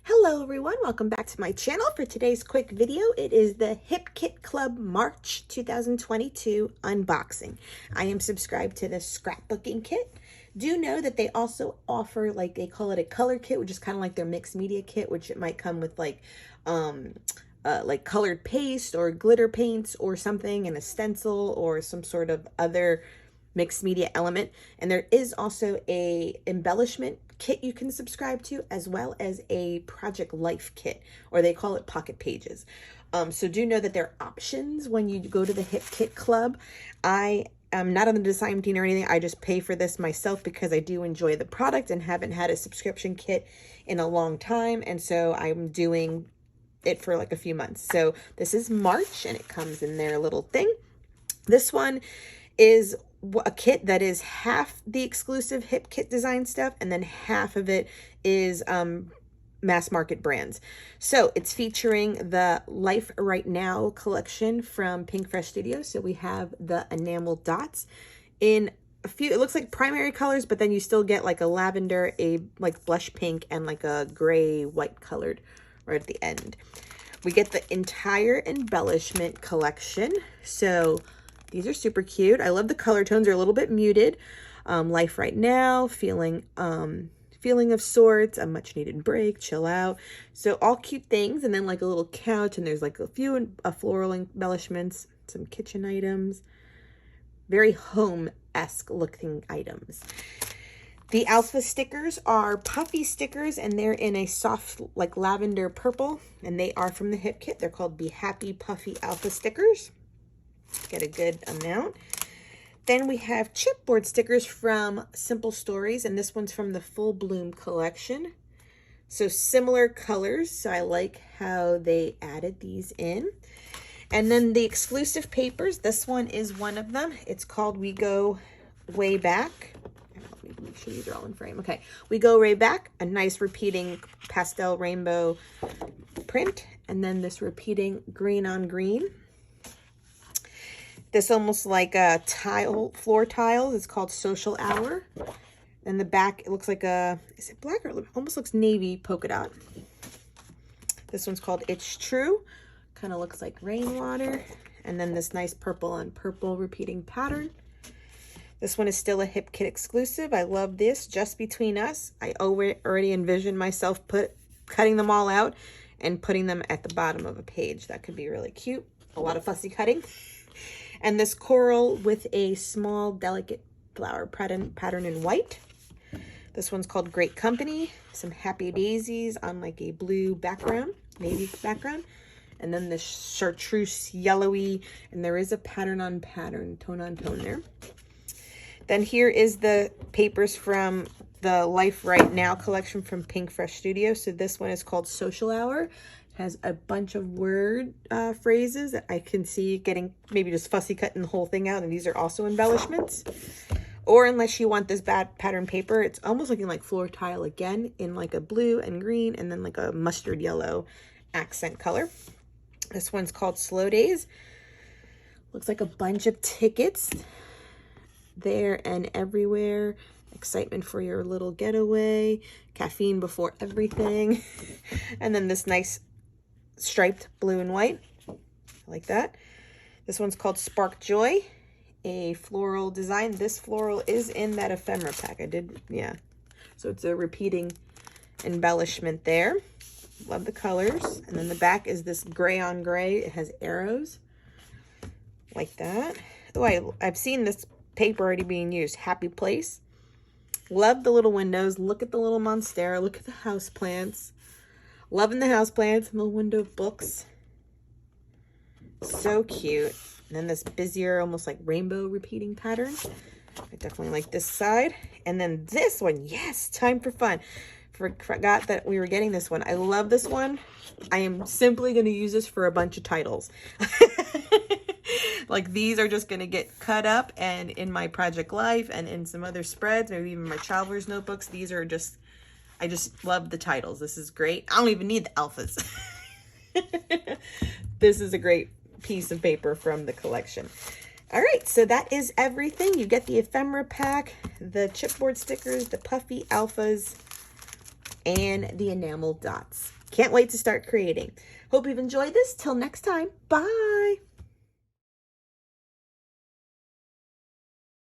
Hello everyone, welcome back to my channel. For today's quick video, it is the Hip Kit Club March 2022 unboxing. I am subscribed to the scrapbooking kit. Do know that they also offer, like, they call it a color kit, which is kind of like their mixed media kit, which it might come with like colored paste or glitter paints or something, and a stencil or some sort of other mixed media element. And there is also a embellishment kit you can subscribe to, as well as a project life kit, or they call it pocket pages. So do know that there are options when you go to the Hip Kit Club. I am not on the design team or anything. I just pay for this myself because I do enjoy the product and haven't had a subscription kit in a long time. And so I'm doing it for like a few months. So this is March and it comes in their little thing. This one is a kit that is half the exclusive Hip Kit design stuff, and then half of it is mass market brands. So it's featuring the Life Right Now collection from Pink Fresh Studios. So we have the enamel dots in a few, it looks like primary colors, but then you still get like a lavender, a like blush pink, and like a gray white colored right at the end. We get the entire embellishment collection. So these are super cute. I love the color tones. They're a little bit muted. Life Right Now, feeling of sorts, a much needed break, chill out. So all cute things. And then like a little couch, and there's like a few floral embellishments, some kitchen items, very home-esque looking items. The alpha stickers are puffy stickers, and they're in a soft like lavender purple, and they are from the Hip Kit. They're called Be Happy Puffy Alpha stickers. Get a good amount. Then we have chipboard stickers from Simple Stories, and this one's from the Full Bloom collection. So similar colors, so I like how they added these in. And then the exclusive papers, this one is one of them. It's called We Go Way Back. Let me make sure these are all in frame. Okay, We Go Way Back, a nice repeating pastel rainbow print, and then this repeating green on green. This almost like a tile, floor tiles. It's called Social Hour. And the back, it looks like a, is it black, or it almost looks navy polka dot. This one's called It's True. Kind of looks like rainwater. And then this nice purple on purple repeating pattern. This one is still a Hip Kit exclusive. I love this. Just Between Us. I already envisioned myself cutting them all out and putting them at the bottom of a page. That could be really cute. A lot of fussy cutting. And this coral with a small, delicate flower pattern in white. This one's called Great Company. Some happy daisies on like a blue background, navy background. And then this chartreuse yellowy, and there is a pattern on pattern, tone on tone there. Then here is the papers from the Life Right Now collection from Pink Fresh Studios. So this one is called Social Hour. Has a bunch of word phrases that I can see getting maybe just fussy cutting the whole thing out, and these are also embellishments. Or unless you want this bad pattern paper, it's almost looking like floor tile again in like a blue and green, and then like a mustard yellow accent color. This one's called Slow Days. Looks like a bunch of tickets there and everywhere. Excitement for your little getaway, caffeine before everything. And then this nice striped blue and white. I like that. This one's called Spark Joy, a floral design. This floral is in that ephemera pack. Yeah. So it's a repeating embellishment there. Love the colors. And then the back is this gray on gray. It has arrows like that. Oh, I've seen this paper already being used. Happy Place. Love the little windows. Look at the little monstera. Look at the house plants. Loving the house plants and the window books. So cute. And then this busier, almost like rainbow repeating pattern. I definitely like this side. And then this one, yes, Time for Fun. Forgot that we were getting this one. I love this one. I am simply going to use this for a bunch of titles. Like, these are just going to get cut up, and in my Project Life and in some other spreads, maybe even my traveler's notebooks. These are just, I just love the titles. This is great. I don't even need the alphas. This is a great piece of paper from the collection. All right, so that is everything. You get the ephemera pack, the chipboard stickers, the puffy alphas, and the enamel dots. Can't wait to start creating. Hope you've enjoyed this. Till next time, bye.